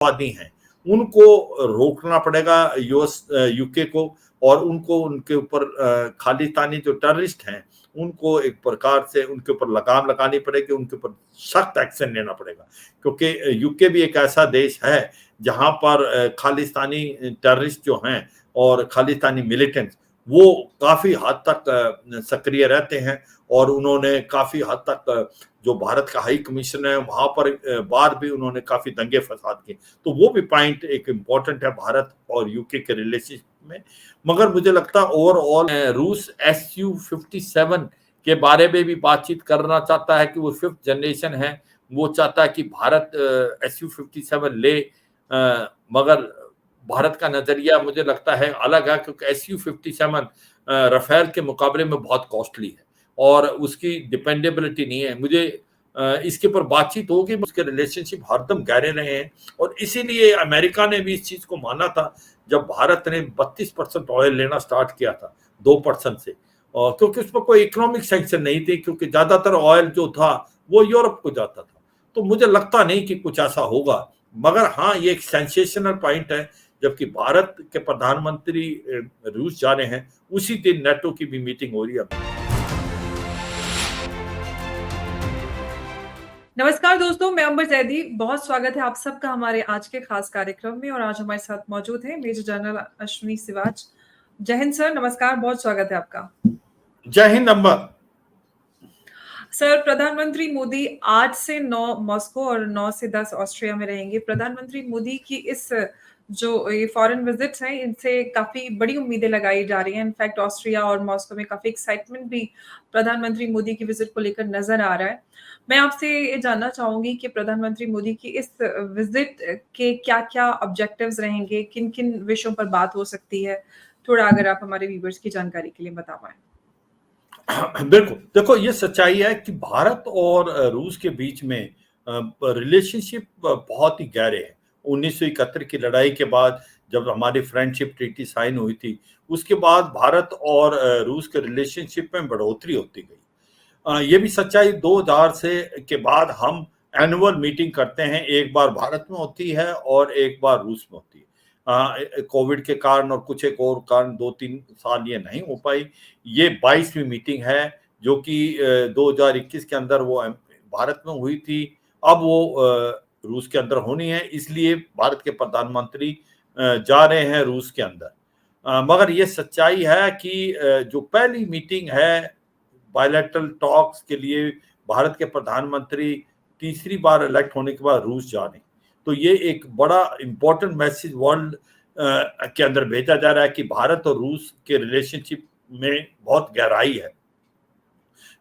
आतंकवादी हैं उनको रोकना पड़ेगा यूके को, और उनको उनके ऊपर खालिस्तानी जो टेररिस्ट हैं उनको एक प्रकार से उनके ऊपर लगाम लगानी पड़ेगी, उनके ऊपर सख्त एक्शन लेना पड़ेगा, क्योंकि यूके भी एक ऐसा देश है जहां पर खालिस्तानी टेररिस्ट जो हैं और खालिस्तानी मिलिटेंट्स वो काफी हद तक सक्रिय रहते हैं, और उन्होंने काफी हद तक जो भारत का हाई कमीशन है वहां पर बार भी उन्होंने काफी दंगे फसाद किए। तो वो भी पॉइंट एक इम्पोर्टेंट है भारत और यूके के रिलेशनशिप में। मगर मुझे लगता है ओवरऑल रूस Su-57 के बारे में भी बातचीत करना चाहता है कि वो 5th जनरेशन है, वो चाहता है कि भारत Su-57 ले, मगर भारत का नजरिया मुझे लगता है अलग है, क्योंकि Su-57 राफेल के मुकाबले में बहुत कॉस्टली है और उसकी डिपेंडेबिलिटी नहीं है। मुझे इसके ऊपर बातचीत होगी, उसके रिलेशनशिप हरदम गहरे रहे हैं, और इसीलिए अमेरिका ने भी इस चीज को माना था जब भारत ने 32% ऑयल लेना स्टार्ट किया था 2% से, और क्योंकि उस पर कोई इकोनॉमिक सैंक्शन नहीं थे, क्योंकि ज्यादातर ऑयल जो था वो यूरोप को जाता था। तो मुझे लगता नहीं कि कुछ ऐसा होगा, मगर हाँ ये एक सेंसेशनल पॉइंट है, जबकि भारत के प्रधानमंत्री रूस जा रहे हैं, उसी दिन नेटो की भी मीटिंग हो रही है। नमस्कार दोस्तों, मैं अंबर जैदी। बहुत स्वागत है आप सबका हमारे आज के खास कार्यक्रम में। और आज हमारे साथ मौजूद हैं मेजर जनरल अश्विनी सिवाच। जय हिंद सर, नमस्कार, बहुत स्वागत है आपका। जय हिंद अंबर। सर, प्रधानमंत्री मोदी 8 से 9 मॉस्को और 9 से 10 ऑस्ट्रिया में रहेंगे। प्रधानमंत्री मोदी की इस जो ये फॉरेन विजिट्स हैं, इनसे काफी बड़ी उम्मीदें लगाई जा रही हैं। इनफैक्ट ऑस्ट्रिया और मॉस्को में काफी एक्साइटमेंट भी प्रधानमंत्री मोदी की विजिट को लेकर नजर आ रहा है। मैं आपसे ये जानना चाहूंगी कि प्रधानमंत्री मोदी की इस विजिट के क्या-क्या ऑब्जेक्टिव्स रहेंगे, किन-किन विषयों पर बात हो सकती है? थोड़ा अगर आप हमारे व्यूअर्स की जानकारी के लिए बता पाएं। बिल्कुल, देखो ये सच्चाई है कि भारत और रूस के बीच में रिलेशनशिप बहुत ही गहरे हैं। 1971 की लड़ाई के बाद जब हमारी फ्रेंडशिप ट्रीटी साइन हुई थी, उसके बाद भारत और रूस के रिलेशनशिप में बढ़ोतरी होती गई। ये भी सच्चाई 2000 से के बाद हम एनुअल मीटिंग करते हैं, एक बार भारत में होती है और एक बार रूस में होती है। कोविड के कारण और कुछ एक और कारण 2-3 साल ये नहीं हो पाई। ये 22वीं मीटिंग है जो कि 2021 के अंदर वो भारत में हुई थी, अब वो रूस के अंदर होनी है, इसलिए भारत के प्रधानमंत्री जा रहे हैं रूस के अंदर। मगर ये सच्चाई है कि जो पहली मीटिंग है बायलैटरल टॉक्स के लिए भारत के प्रधानमंत्री तीसरी बार इलेक्ट होने के बाद रूस जा रहे हैं। तो ये एक बड़ा इंपॉर्टेंट मैसेज वर्ल्ड के अंदर भेजा जा रहा है कि भारत और रूस के रिलेशनशिप में बहुत गहराई है।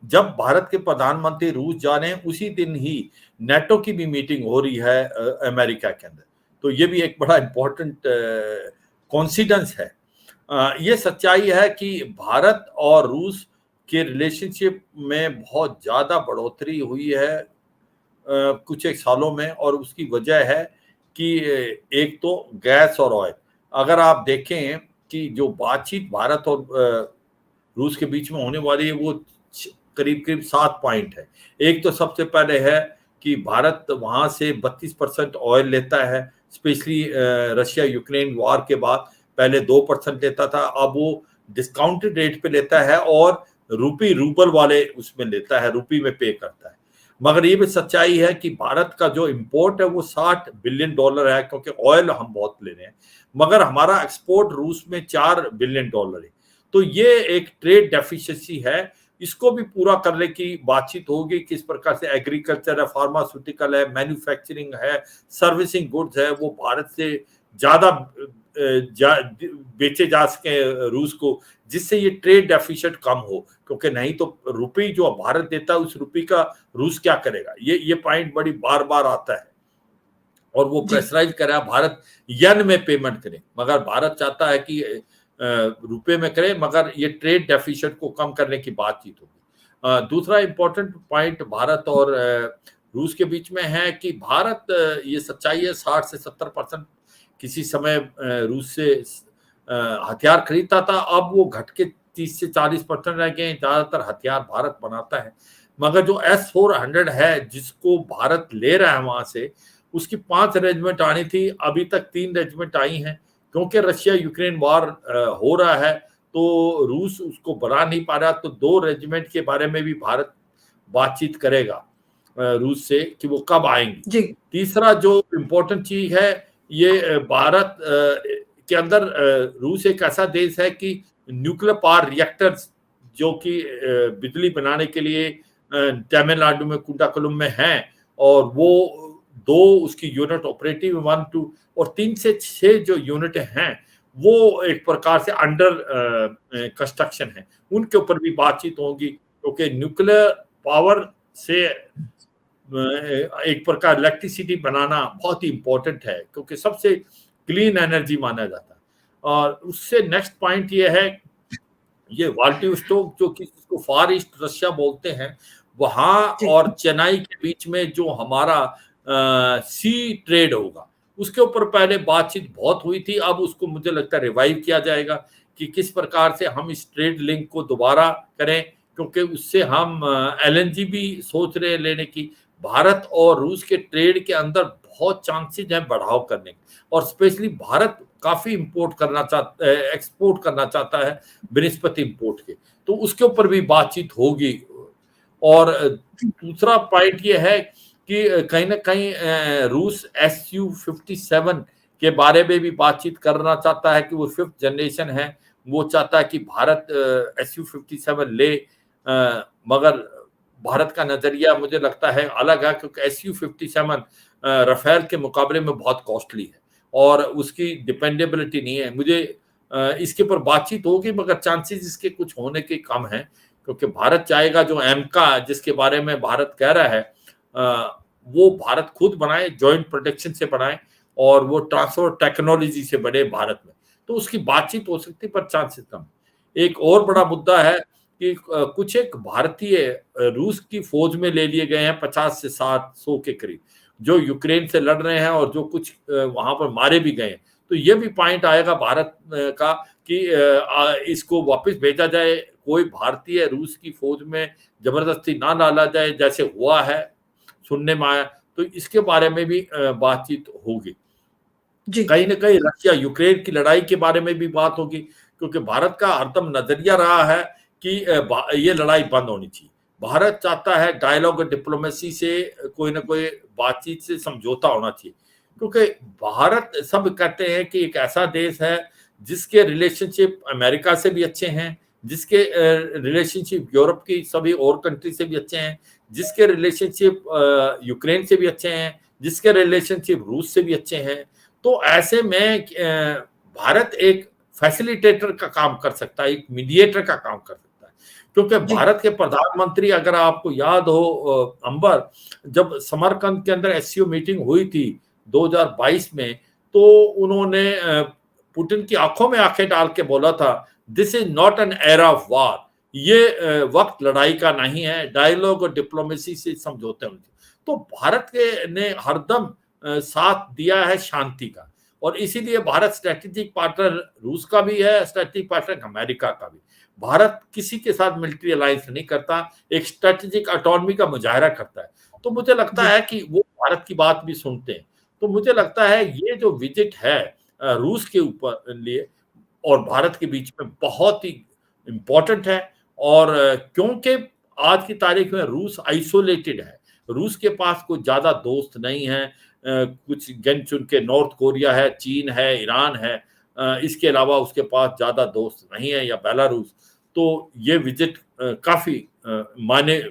जब भारत के प्रधानमंत्री रूस जा रहे हैं, उसी दिन ही नेटो की भी मीटिंग हो रही है अमेरिका के अंदर। तो ये भी एक बड़ा इंपॉर्टेंट कोइंसिडेंस है। ये सच्चाई है कि भारत और रूस के रिलेशनशिप में बहुत ज्यादा बढ़ोतरी हुई है कुछ एक सालों में, और उसकी वजह है कि एक तो गैस और ऑयल। अगर आप देखें कि जो बातचीत भारत और रूस के बीच में होने वाली है वो करीब करीब 7 पॉइंट है। एक तो सबसे पहले है कि भारत वहां से 32% ऑयल लेता है, स्पेशली रशिया यूक्रेन वॉर के बाद। पहले 2% लेता था, अब वो डिस्काउंटेड रेट पे लेता है और रूबल वाले उसमें लेता है, रूपी में पे करता है। मगर ये भी सच्चाई है कि भारत का जो इंपोर्ट है वो $60 बिलियन है, क्योंकि ऑयल हम बहुत ले रहे हैं, मगर हमारा एक्सपोर्ट रूस में $4 बिलियन है। तो ये एक ट्रेड डेफिशिएंसी है, इसको भी पूरा करने की बातचीत होगी। किस प्रकार से एग्रीकल्चर है, फार्मास्यूटिकल है, मैन्युफैक्चरिंग है, सर्विसिंग गुड्स है, वो भारत से ज्यादा बेचे जा सके रूस को, जिससे ये ट्रेड डेफिसिट कम हो, क्योंकि नहीं तो रुपये जो भारत देता है उस रुपये का रूस क्या करेगा। ये पॉइंट बड़ी बार बार आता है, और वो प्रेशराइज करा भारत येन में पेमेंट करे, मगर भारत चाहता है कि रुपए में करे, मगर ये ट्रेड डेफिसिट को कम करने की बातचीत होगी। दूसरा इंपॉर्टेंट पॉइंट भारत और रूस के बीच में है कि भारत, ये सच्चाई है, 60 से 70% किसी समय रूस से हथियार खरीदता था, अब वो घट के 30 से 40% रह गए। ज्यादातर हथियार भारत बनाता है, मगर जो S-400 है जिसको भारत ले रहा है वहां से, उसकी 5 रेजिमेंट आनी थी, अभी तक 3 रेजिमेंट आई हैं। क्योंकि रशिया यूक्रेन वॉर हो रहा है, तो रूस उसको बढ़ा नहीं पा रहा, तो 2 रेजिमेंट के बारे में भी भारत बातचीत करेगा रूस से कि वो कब आएंगी। जी। तीसरा जो इम्पोर्टेंट चीज है, ये भारत के अंदर रूस एक ऐसा देश है कि न्यूक्लियर पावर रिएक्टर्स जो कि बिजली बनाने के लिए तमिलनाडु में कुंडाकुलम में हैं, और वो 2 उसकी यूनिट ऑपरेटिव 1 2 और 3 से 6 जो यूनिट हैं वो एक प्रकार से अंडर कंस्ट्रक्शन है, उनके ऊपर भी बातचीत होगी। क्योंकि न्यूक्लियर पावर से एक प्रकार इलेक्ट्रिसिटी बनाना बहुत ही इंपॉर्टेंट है, क्योंकि सबसे क्लीन एनर्जी माना जाता है। और उससे नेक्स्ट पॉइंट ये है, ये व्लादिवोस्टोक जो कि इसको फार ईस्ट रशिया बोलते हैं, वहां जी। और चेन्नई के बीच में जो हमारा सी ट्रेड होगा, उसके ऊपर पहले बातचीत बहुत हुई थी। अब उसको मुझे लगता है रिवाइव किया जाएगा कि किस प्रकार से हम इस ट्रेड लिंक को दोबारा करें, क्योंकि उससे हम एलएनजी भी सोच रहे हैं लेने की। भारत और रूस के ट्रेड के अंदर बहुत चांसेस हैं बढ़ाव करने के, और स्पेशली भारत काफी इंपोर्ट करना चाहता है, एक्सपोर्ट करना चाहता है बृहस्पति इंपोर्ट के, तो उसके ऊपर भी बातचीत होगी। और दूसरा पॉइंट ये है कि कहीं ना कहीं रूस SU-57 के बारे में भी बातचीत करना चाहता है कि वो 5th जनरेशन है, वो चाहता है कि भारत SU-57 ले, मगर भारत का नजरिया मुझे लगता है अलग है, क्योंकि SU-57 राफेल के मुकाबले में बहुत कॉस्टली है और उसकी डिपेंडेबिलिटी नहीं है। मुझे इसके ऊपर बातचीत होगी, मगर चांसेस इसके कुछ होने के कम हैं, क्योंकि भारत चाहेगा जो एमका जिसके बारे में भारत कह रहा है वो भारत खुद बनाए, जॉइंट प्रोटेक्शन से बनाए, और वो ट्रांसफर टेक्नोलॉजी से बने भारत में, तो उसकी बातचीत हो सकती है, पर चांसेस कम। एक और बड़ा मुद्दा है कि कुछ एक भारतीय रूस की फौज में ले लिए गए हैं 50 से 700 के करीब, जो यूक्रेन से लड़ रहे हैं, और जो कुछ वहां पर मारे भी गए हैं। तो ये भी पॉइंट आएगा भारत का कि इसको वापस भेजा जाए, कोई भारतीय रूस की फौज में जबरदस्ती ना डाला जाए, जैसे हुआ है सुनने में आया। तो इसके बारे में भी बातचीत होगी। जी। कहीं ना कहीं रशिया यूक्रेन की लड़ाई के बारे में भी बात होगी, क्योंकि भारत का हरदम नजरिया रहा है कि ये लड़ाई बंद होनी चाहिए। भारत चाहता है डायलॉग और डिप्लोमेसी से, कोई ना कोई बातचीत से समझौता होना चाहिए, क्योंकि भारत, सब कहते हैं कि एक ऐसा देश है जिसके रिलेशनशिप अमेरिका से भी अच्छे हैं, जिसके रिलेशनशिप यूरोप की सभी और कंट्री से भी अच्छे हैं, जिसके रिलेशनशिप यूक्रेन से भी अच्छे हैं, जिसके रिलेशनशिप रूस से भी अच्छे हैं। तो ऐसे में भारत एक फैसिलिटेटर का काम कर सकता है, एक मीडिएटर का काम कर सकता है, क्योंकि जी। भारत के प्रधानमंत्री, अगर आपको याद हो अंबर, जब समरकंद के अंदर एससीओ मीटिंग हुई थी 2022 में, तो उन्होंने पुतिन की आंखों में आंखें डाल के बोला था, this is not an era of war, ये वक्त लड़ाई का नहीं है, डायलॉग और डिप्लोमेसी से समझौते होने चाहिए। तो भारत के ने हरदम साथ दिया है शांति का, और इसीलिए भारत स्ट्रेटेजिक पार्टनर रूस का भी है, स्ट्रेटेजिक पार्टनर अमेरिका का भी। भारत किसी के साथ मिलिट्री अलायंस नहीं करता, एक स्ट्रेटेजिक ऑटोनॉमी का मुजाहरा करता है। तो मुझे लगता जी। है कि वो भारत की बात भी सुनते हैं। तो मुझे लगता है ये जो विजिट है रूस के ऊपर लिए और भारत के बीच में बहुत ही इम्पोर्टेंट है, और क्योंकि आज की तारीख में रूस आइसोलेटेड है, रूस के पास कोई ज्यादा दोस्त नहीं है, कुछ गिन चुन के नॉर्थ कोरिया है, चीन है, ईरान है, इसके अलावा उसके पास ज्यादा दोस्त नहीं है, या बेलारूस। तो ये विजिट काफी माने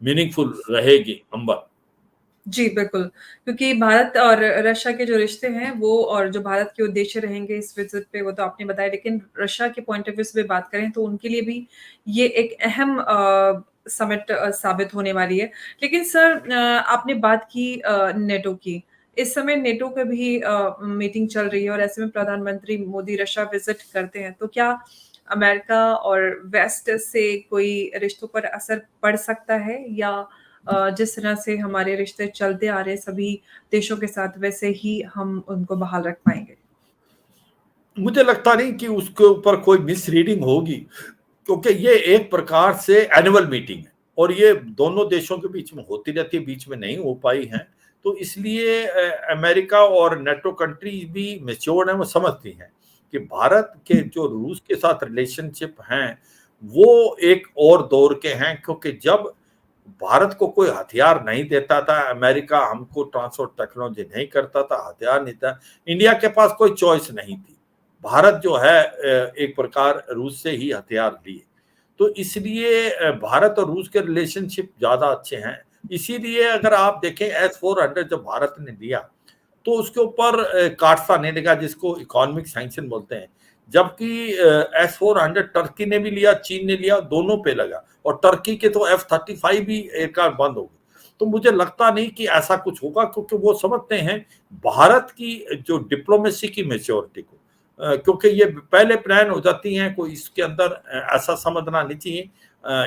मीनिंगफुल रहेगी अंबर। जी, बिल्कुल, क्योंकि भारत और रशिया के जो रिश्ते हैं वो, और जो भारत के उद्देश्य रहेंगे इस विज़िट पे, वो तो आपने बताया, लेकिन रशिया के पॉइंट ऑफ व्यू से भी बात करें तो उनके लिए भी ये एक अहम समिट साबित होने वाली है। लेकिन सर, आपने बात की नेटो की। इस समय नेटो की भी मीटिंग चल रही है, और ऐसे में प्रधानमंत्री मोदी रशिया विज़िट करते हैं, तो क्या अमेरिका और वेस्ट से कोई रिश्तों पर असर पड़ सकता है, या जिस तरह से हमारे रिश्ते चलते आ रहे हैं सभी देशों के साथ, वैसे ही हम उनको बहाल रख पाएँगे? मुझे लगता नहीं कि उसके ऊपर कोई मिसरीडिंग होगी, क्योंकि ये एक प्रकार से एनुअल मीटिंग है, और ये दोनों देशों के बीच में होती रहती है, बीच में नहीं हो पाई है। तो इसलिए अमेरिका और नेटो कंट्रीज भी मैच्योर्ड हैं, वो समझती हैं कि भारत के जो रूस के साथ रिलेशनशिप हैं वो एक और दौर के हैं, क्योंकि जब भारत को कोई हथियार नहीं देता था, अमेरिका हमको ट्रांसपोर्ट टेक्नोलॉजी नहीं करता था, हथियार नहीं था, इंडिया के पास कोई चॉइस नहीं थी। भारत जो है एक प्रकार रूस से ही हथियार लिए। तो इसलिए भारत और रूस के रिलेशनशिप ज्यादा अच्छे हैं। इसीलिए अगर आप देखें S-400 जब भारत ने दिया तो उसके ऊपर काटसा नहीं लगा, जिसको इकोनॉमिक सैंक्शन बोलते हैं। जबकि S-400 टर्की ने भी लिया, चीन ने लिया, दोनों पे लगा, और टर्की के तो F-35 भी एयरक्राफ्ट बंद हो गए। तो मुझे लगता नहीं कि ऐसा कुछ होगा, क्योंकि वो समझते हैं भारत की जो डिप्लोमेसी की मैच्योरिटी को, क्योंकि ये पहले प्लान हो जाती हैं, कोई इसके अंदर ऐसा समझना नहीं चाहिए।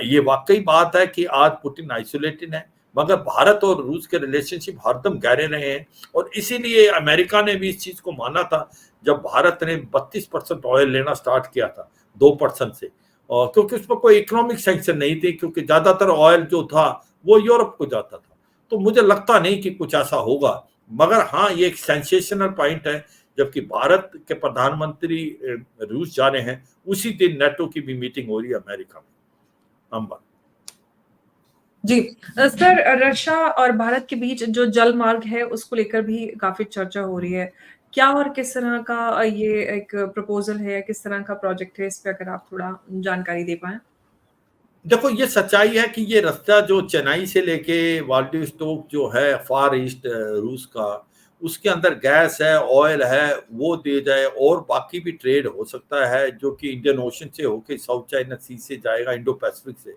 ये वाकई बात है कि आज पुतिन आइसोलेटेड है, मगर भारत और रूस के रिलेशनशिप हरदम गहरे रहे हैं, और इसीलिए अमेरिका ने भी इस चीज को माना था जब भारत ने 32% ऑयल लेना स्टार्ट किया था 2% से, और क्योंकि उसमें कोई इकोनॉमिक सैंक्शन नहीं थी, क्योंकि ज्यादातर ऑयल जो था वो यूरोप को जाता था। तो मुझे लगता नहीं कि कुछ ऐसा होगा, मगर हाँ, ये एक सेंसेशनल पॉइंट है। जबकि भारत के प्रधानमंत्री रूस जा रहे हैं, उसी दिन नेटो की भी मीटिंग हो रही है अमेरिका में। अंबा जी सर, रशिया और भारत के बीच जो जल मार्ग है उसको लेकर भी काफी चर्चा हो रही है। क्या और किस तरह का ये एक प्रपोजल है, किस तरह का प्रोजेक्ट है, इस पे अगर आप थोड़ा जानकारी दे पाएं। देखो, ये सच्चाई है कि ये रास्ता जो चेन्नई से लेके व्लादिवोस्तोक जो है फार ईस्ट रूस का, उसके अंदर गैस है, ऑयल है, वो दे जाए, और बाकी भी ट्रेड हो सकता है जो कि इंडियन ओशन से होके साउथ चाइना सी से जाएगा, इंडो पैसिफिक से।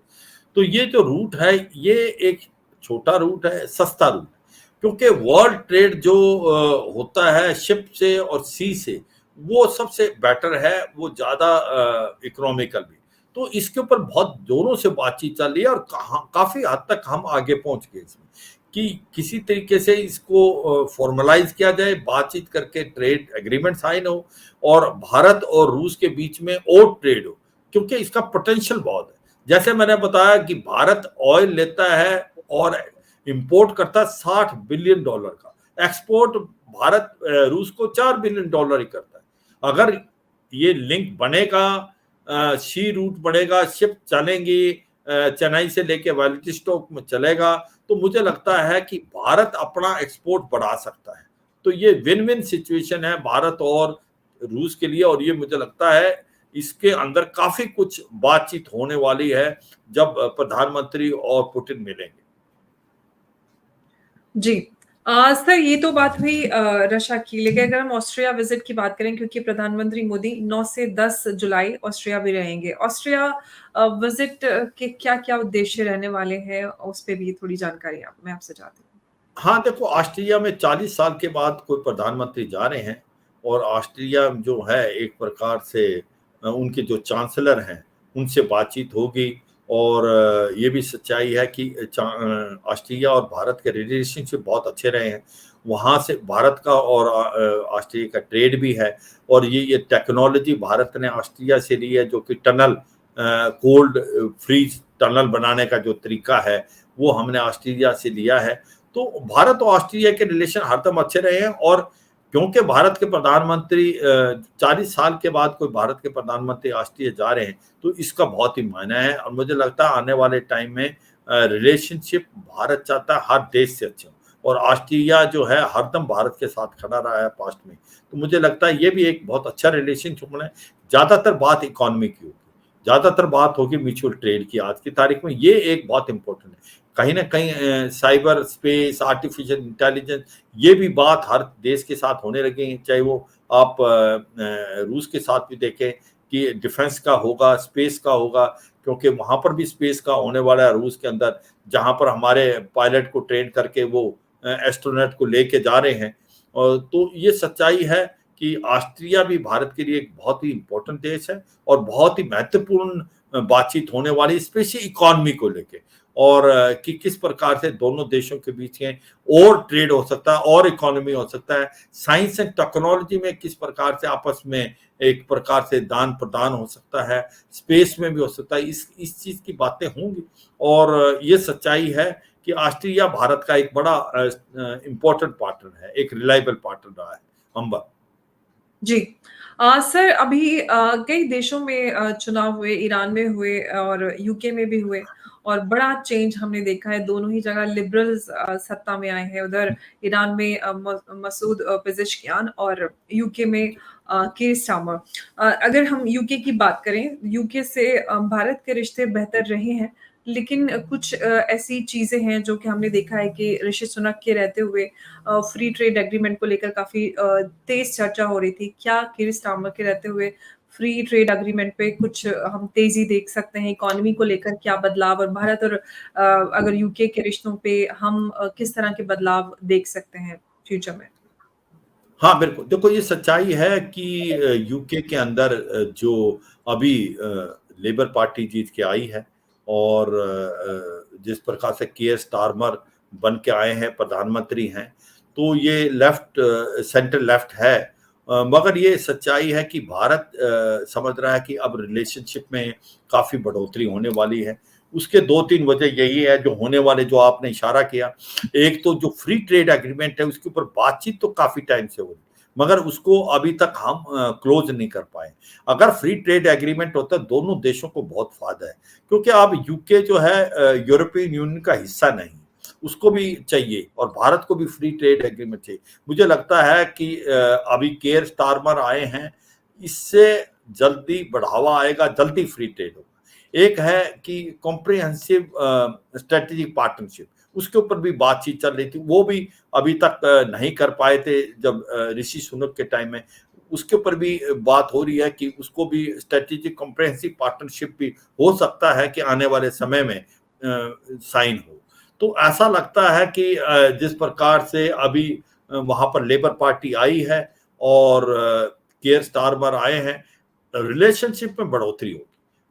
तो ये जो रूट है ये एक छोटा रूट है, सस्ता रूट, क्योंकि वर्ल्ड ट्रेड जो होता है शिप से और सी से, वो सबसे बेटर है, वो ज्यादा इकोनॉमिकल भी। तो इसके ऊपर बहुत जोरों से बातचीत चल रही है, और काफी हद तक हम आगे पहुंच गए इसमें कि किसी तरीके से इसको फॉर्मलाइज किया जाए, बातचीत करके ट्रेड एग्रीमेंट साइन हो, और भारत और रूस के बीच में और ट्रेड हो, क्योंकि इसका पोटेंशियल बहुत है। जैसे मैंने बताया कि भारत ऑयल लेता है और इंपोर्ट करता है $60 बिलियन का, एक्सपोर्ट भारत रूस को $4 बिलियन ही करता है। अगर ये लिंक बनेगा, सी रूट बढ़ेगा, शिप चलेंगी, चेन्नई से लेके व्लादिवोस्तोक में चलेगा, तो मुझे लगता है कि भारत अपना एक्सपोर्ट बढ़ा सकता है। तो ये विन विन सिचुएशन है भारत और रूस के लिए, और ये मुझे लगता है इसके अंदर काफी कुछ बातचीत होने वाली है जब प्रधानमंत्री और पुतिन मिलेंगे। जी सर, ये तो बात हुई रशिया की, लेकिन अगर हम ऑस्ट्रिया विजिट की बात करें, क्योंकि प्रधानमंत्री मोदी 9 से 10 जुलाई ऑस्ट्रिया भी रहेंगे। ऑस्ट्रिया विजिट के क्या क्या उद्देश्य रहने वाले हैं, उस पर भी थोड़ी जानकारी मैं आपसे चाहती हूँ। हाँ, देखो, ऑस्ट्रिया में 40 साल के बाद कोई प्रधानमंत्री जा रहे हैं, और ऑस्ट्रिया जो है एक प्रकार से उनके जो चांसलर हैं उनसे बातचीत होगी। और ये भी सच्चाई है कि ऑस्ट्रिया और भारत के रिलेशनशिप बहुत अच्छे रहे हैं। वहाँ से भारत का और ऑस्ट्रिया का ट्रेड भी है, और ये टेक्नोलॉजी भारत ने ऑस्ट्रिया से ली है, जो कि टनल, कोल्ड फ्रीज टनल बनाने का जो तरीका है वो हमने ऑस्ट्रिया से लिया है। तो भारत और ऑस्ट्रिया के रिलेशन हरदम अच्छे रहे हैं, और क्योंकि भारत के प्रधानमंत्री 40 साल के बाद कोई भारत के प्रधानमंत्री ऑस्ट्रिया जा रहे हैं, तो इसका बहुत ही मायना है। और मुझे लगता है आने वाले टाइम में रिलेशनशिप भारत चाहता है हर देश से अच्छे हो, और ऑस्ट्रिया जो है हरदम भारत के साथ खड़ा रहा है पास्ट में। तो मुझे लगता है ये भी एक बहुत अच्छा रिलेशनशिप होना है। ज्यादातर बात इकोनॉमी की होगी, ज्यादातर बात होगी म्यूचुअल ट्रेड की। आज की तारीख में ये एक बहुत इंपॉर्टेंट है। कहीं ना कहीं साइबर स्पेस, आर्टिफिशियल इंटेलिजेंस, ये भी बात हर देश के साथ होने लगी है। चाहे वो आप रूस के साथ भी देखें कि डिफेंस का होगा, स्पेस का होगा, क्योंकि वहां पर भी स्पेस का होने वाला है रूस के अंदर, जहां पर हमारे पायलट को ट्रेन करके वो एस्ट्रोनॉट को लेके जा रहे हैं। और तो ये सच्चाई है कि ऑस्ट्रिया भी भारत के लिए एक बहुत ही इंपॉर्टेंट देश है, और बहुत ही महत्वपूर्ण बातचीत होने वाली, स्पेशली इकोनॉमी को लेके, और कि किस प्रकार से दोनों देशों के बीच में और ट्रेड हो सकता है और इकोनॉमी हो सकता है। साइंस एंड टेक्नोलॉजी में किस प्रकार से आपस में एक प्रकार से दान प्रदान हो सकता है, स्पेस में भी हो सकता है। इस चीज की बातें होंगी, और ये सच्चाई है कि ऑस्ट्रिया भारत का एक बड़ा इम्पोर्टेंट पार्टनर है, एक रिलायबल पार्टनर रहा है। अंबर। जी। सर अभी कई देशों में चुनाव हुए, ईरान में हुए और यूके में भी हुए और बड़ा चेंज हमने देखा है, दोनों ही जगह लिबरल्स सत्ता में आए हैं। उधर ईरान में मसूद पेज़ेश्कियान और यूके में कीर स्टारमर। अगर हम यूके की बात करें, यूके से भारत के रिश्ते बेहतर रहे हैं, लेकिन कुछ ऐसी चीज़ें हैं जो कि हमने देखा है कि ऋषि सुनक के रहते हुए फ्री ट्रेड एग्रीमेंट को लेकर काफ़ी तेज़ चर्चा हो रही थी। क्या कीर स्टारमर के रहते हुए फ्री ट्रेड एग्रीमेंट पे कुछ हम तेज़ी देख सकते हैं? इकोनॉमी को लेकर क्या बदलाव और भारत और अगर यूके के रिश्तों पे हम किस तरह के बदलाव देख सकते हैं फ्यूचर में? हाँ, बिल्कुल। देखो ये सच्चाई है कि यूके के अंदर जो अभी लेबर पार्टी जीत के आई है और जिस प्रकार से कीयर स्टारमर बन के आए हैं, प्रधानमंत्री हैं, तो ये लेफ्ट सेंटर लेफ्ट है। मगर ये सच्चाई है कि भारत समझ रहा है कि अब रिलेशनशिप में काफ़ी बढ़ोतरी होने वाली है। उसके 2-3 वजह यही है जो होने वाले जो आपने इशारा किया। एक तो जो फ्री ट्रेड एग्रीमेंट है उसके ऊपर बातचीत तो काफ़ी टाइम से हो रही, मगर उसको अभी तक हम क्लोज़ नहीं कर पाए। अगर फ्री ट्रेड एग्रीमेंट होता दोनों देशों को बहुत फ़ायदा है, क्योंकि अब यूके जो है यूरोपियन यूनियन का हिस्सा नहीं, उसको भी चाहिए और भारत को भी फ्री ट्रेड एग्रीमेंट चाहिए। मुझे लगता है कि अभी कीयर स्टारमर आए हैं, इससे जल्दी बढ़ावा आएगा, जल्दी फ्री ट्रेड होगा। एक है कि कॉम्प्रिहेंसिव स्ट्रेटेजिक पार्टनरशिप, उसके ऊपर भी बातचीत चल रही थी, वो भी अभी तक नहीं कर पाए थे जब ऋषि सुनक के टाइम में। उसके ऊपर भी बात हो रही है कि उसको भी स्ट्रेटेजिक कॉम्प्रिहेंसिव पार्टनरशिप भी हो सकता है कि आने वाले समय में साइन हो। तो ऐसा लगता है कि जिस प्रकार से अभी वहाँ पर लेबर पार्टी आई है और कीयर स्टारमर आए हैं, रिलेशनशिप में बढ़ोतरी होगी,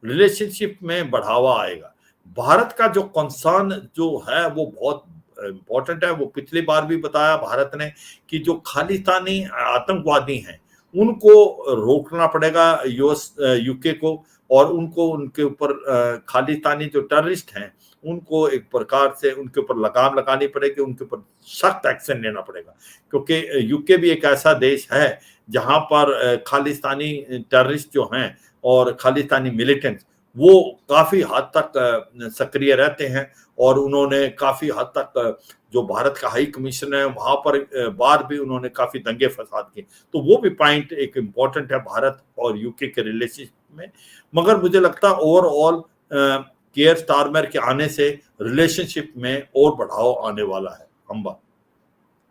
रिलेशनशिप में बढ़ावा आएगा। भारत का जो कंसर्न जो है वो बहुत इम्पोर्टेंट है। वो पिछली बार भी बताया भारत ने कि जो खालिस्तानी आतंकवादी हैं उनको रोकना पड़ेगा यूके को, और उनको उनके ऊपर खालिस्तानी जो टेररिस्ट हैं उनको एक प्रकार से उनके ऊपर लगाम लगानी पड़ेगी, उनके ऊपर सख्त एक्शन लेना पड़ेगा, क्योंकि यूके भी एक ऐसा देश है जहां पर खालिस्तानी टेररिस्ट जो हैं और खालिस्तानी मिलिटेंट्स वो काफ़ी हद तक सक्रिय रहते हैं, और उन्होंने काफ़ी हद तक जो भारत का हाई कमीशन है वहाँ पर बार भी उन्होंने काफ़ी दंगे फसाद किए। तो वो भी पॉइंट एक इम्पोर्टेंट है भारत और यूके के रिलेशनशिप में। मगर मुझे लगता है ओवरऑल कीयर स्टारमर के आने से रिलेशनशिप में और बढ़ाव आने वाला है। अम्बा।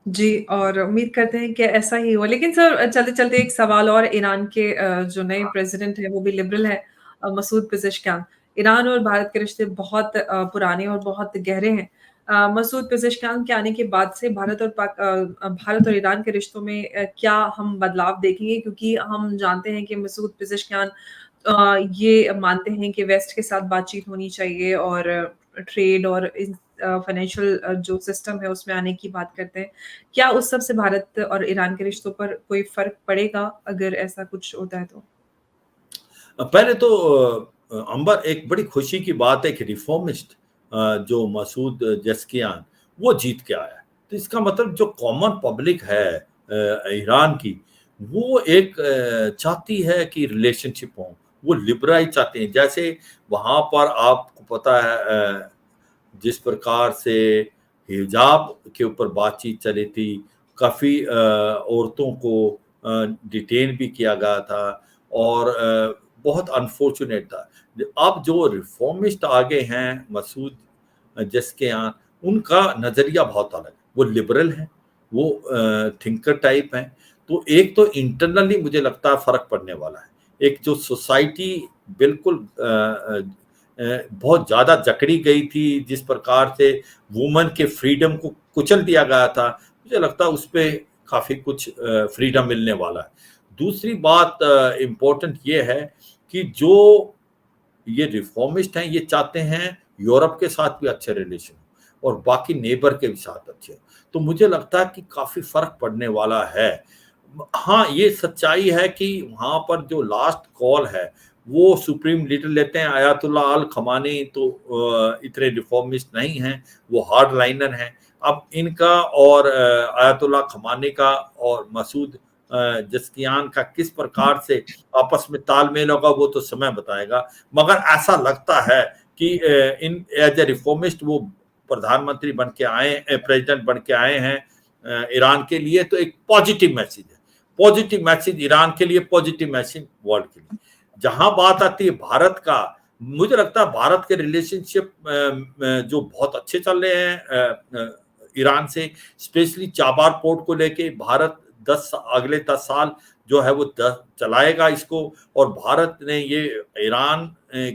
जी, और उम्मीद करते हैं कि ऐसा ही हो। लेकिन सर चलते-चलते एक सवाल और ईरान के जो नए प्रेज़िडेंट हैं वो भी लिबरल हैं मसूद पेज़ेश्कियान। ईरान और भारत के रिश्ते बहुत पुराने और बहुत गहरे हैं। मसूद पेज़ेश्कियान के आने के बाद से भारत और ईरान के रिश्तों में क्या हम बदलाव देखेंगे? क्योंकि हम जानते हैं कि मसूद पेज़ेश्कियान ये मानते हैं कि वेस्ट के साथ बातचीत होनी चाहिए और ट्रेड और फाइनेंशियल जो सिस्टम है उसमें आने की बात करते हैं। क्या उस सब से भारत और ईरान के रिश्तों पर कोई फ़र्क पड़ेगा अगर ऐसा कुछ होता है तो? पहले तो अंबर एक बड़ी खुशी की बात है कि रिफॉर्मिस्ट जो मसूद जज़कियान वो जीत के आया है। तो इसका मतलब जो कॉमन पब्लिक है ईरान की, वो एक चाहती है कि रिलेशनशिप हो, वो लिबराइज़ चाहते हैं। जैसे वहाँ पर आपको पता है जिस प्रकार से हिजाब के ऊपर बातचीत चली थी, काफ़ी औरतों को डिटेन भी किया गया था और बहुत अनफॉर्चुनेट था। अब जो रिफॉर्मिस्ट आ गए हैं मसूद जज़कियान, उनका नज़रिया बहुत अलग है। वो लिबरल हैं, वो थिंकर टाइप हैं। तो एक तो इंटरनली मुझे लगता है फ़र्क पड़ने वाला है। एक जो सोसाइटी बिल्कुल बहुत ज़्यादा जकड़ी गई थी, जिस प्रकार से वुमन के फ्रीडम को कुचल दिया गया था, मुझे लगता है उसपे काफ़ी कुछ फ्रीडम मिलने वाला है। दूसरी बात इम्पोर्टेंट ये है कि जो ये रिफॉर्मिस्ट हैं, ये चाहते हैं यूरोप के साथ भी अच्छे रिलेशन हो और बाकी नेबर के भी साथ अच्छे। तो मुझे लगता है कि काफ़ी फ़र्क पड़ने वाला है। हाँ, ये सच्चाई है कि वहाँ पर जो लास्ट कॉल है, वो सुप्रीम लीडर लेते हैं। अयातुल्लाह अल खमानी तो इतने रिफॉर्मिस्ट नहीं हैं, वो हार्ड लाइनर हैं। अब इनका और अयातुल्लाह खमानी का और मसूद जस्कियान का किस प्रकार से आपस में तालमेल होगा वो तो समय बताएगा, मगर ऐसा लगता है कि इन एज ए रिफॉर्मिस्ट वो प्रधानमंत्री बन के आए, प्रेसिडेंट बन के आए हैं ईरान के लिए, तो एक पॉजिटिव मैसेज है, पॉजिटिव मैसेज ईरान के लिए, पॉजिटिव मैसेज वर्ल्ड के लिए। जहां बात आती है भारत का, मुझे लगता है भारत के रिलेशनशिप जो बहुत अच्छे चल रहे हैं ईरान से, स्पेशली चाबार पोर्ट को लेके भारत अगले 10 साल जो है वो चलाएगा इसको, और भारत ने ये ईरान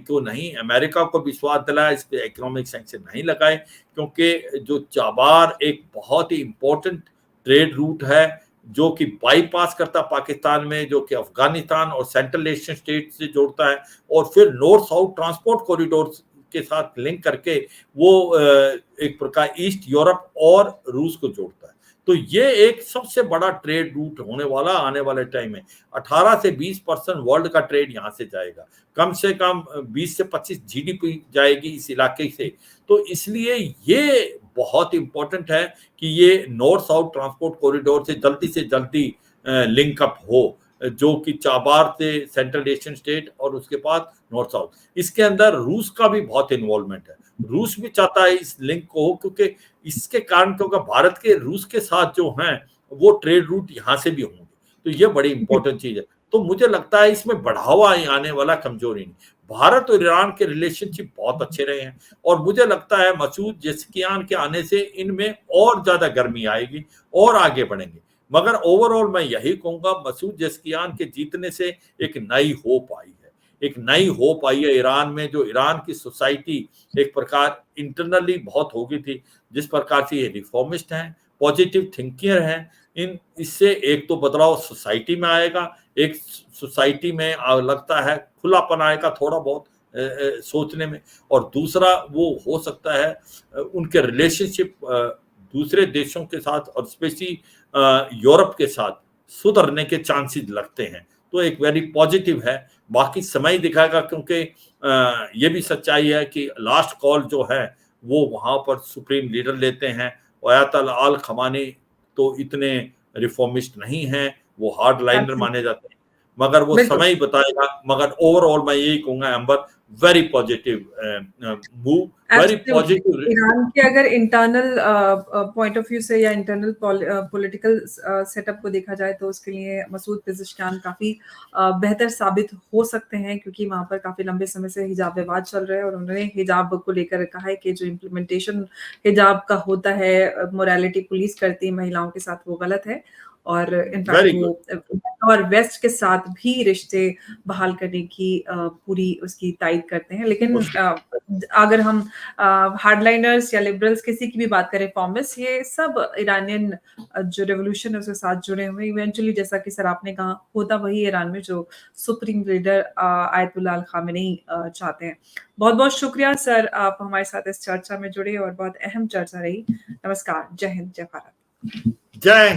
को नहीं, अमेरिका को विश्वास दिलाया, इस पे इकोनॉमिक सैंक्शन नहीं लगाए, क्योंकि जो चाबार एक बहुत ही इंपॉर्टेंट ट्रेड रूट है जो कि बाईपास करता पाकिस्तान में, जो कि अफगानिस्तान और सेंट्रल एशियन स्टेट से जोड़ता है, और फिर नॉर्थ साउथ ट्रांसपोर्ट कॉरिडोर के साथ लिंक करके वो एक प्रकार ईस्ट यूरोप और रूस को जोड़ता है। तो ये एक सबसे बड़ा ट्रेड रूट होने वाला आने वाले टाइम में। 18 से 20% वर्ल्ड का ट्रेड यहाँ से जाएगा, कम से कम 20 से 25 जीडीपी जाएगी इस इलाके से। तो इसलिए ये बहुत इंपॉर्टेंट है कि ये नॉर्थ साउथ ट्रांसपोर्ट कॉरिडोर से जल्दी लिंक अप हो, जो कि चाबार से सेंट्रल एशियन स्टेट और उसके बाद नॉर्थ साउथ। इसके अंदर रूस का भी बहुत इन्वॉल्वमेंट है, रूस भी चाहता है इस लिंक को हो, क्योंकि इसके कारण, क्योंकि भारत के रूस के साथ जो हैं वो ट्रेड रूट यहाँ से भी होंगे, तो ये बड़ी इंपॉर्टेंट चीज है। तो मुझे लगता है इसमें बढ़ावा आने वाला, कमजोरी नहीं। भारत और ईरान के रिलेशनशिप बहुत अच्छे रहे हैं, और मुझे लगता है मसूद जस्कियान के आने से इनमें और ज्यादा गर्मी आएगी और आगे बढ़ेंगे। मगर ओवरऑल मैं यही कहूंगा, मसूद जस्कियान के जीतने से एक नई होप आई है, एक नई होप आई है ईरान में, जो ईरान की सोसाइटी एक प्रकार इंटरनली बहुत हो गई थी, जिस प्रकार से ये रिफॉर्मिस्ट हैं, पॉजिटिव थिंकर हैं, इन इससे एक तो बदलाव सोसाइटी में आएगा, एक सोसाइटी में लगता है खुलापन आएगा थोड़ा बहुत सोचने में, और दूसरा वो हो सकता है उनके रिलेशनशिप दूसरे देशों के साथ और स्पेशली यूरोप के साथ सुधरने के चांसेस लगते हैं। तो एक वेरी पॉजिटिव है, बाकी समय दिखाएगा, क्योंकि ये भी सच्चाई है कि लास्ट कॉल जो है वो वहां पर सुप्रीम लीडर लेते हैं। अयातुल्लाह अल खमानी तो इतने रिफॉर्मिस्ट नहीं हैं, वो हार्ड लाइनर माने जाते हैं, मगर वो समय ही बताएगा। मगर ओवरऑल मैं यही कहूंगा Ambar, very positive move, very positive. Iran के अगर इंटरनल पॉइंट ऑफ व्यू से या इंटरनल पॉलिटिकल सेटअप को देखा जाए तो उसके लिए मसूद पेज़ेश्कियान काफी बेहतर साबित हो सकते हैं, क्योंकि वहां पर काफी लंबे समय से हिजाब विवाद चल रहा है, और उन्होंने हिजाब को लेकर कहा है कि जो इम्प्लीमेंटेशन हिजाब का होता है, मोरालिटी पुलिस करती है महिलाओं के साथ, वो गलत है। और इनफैक्ट वो और वेस्ट के साथ भी रिश्ते बहाल करने की पूरी उसकी तायद करते हैं। लेकिन अगर हम हार्डलाइनर्स या लिबरल्स किसी की भी बात करें, रिफॉर्मिस्ट, ये सब ईरानियन जो रेवोल्यूशन है उसके साथ जुड़े हुए। इवेंचुअली जैसा कि सर आपने कहा, होता वही ईरान में जो सुप्रीम लीडर आयतुल्लाह अल खामेनी चाहते हैं। बहुत बहुत शुक्रिया सर, आप हमारे साथ इस चर्चा में जुड़े और बहुत अहम चर्चा रही। नमस्कार, जय हिंद, जय भारत। जय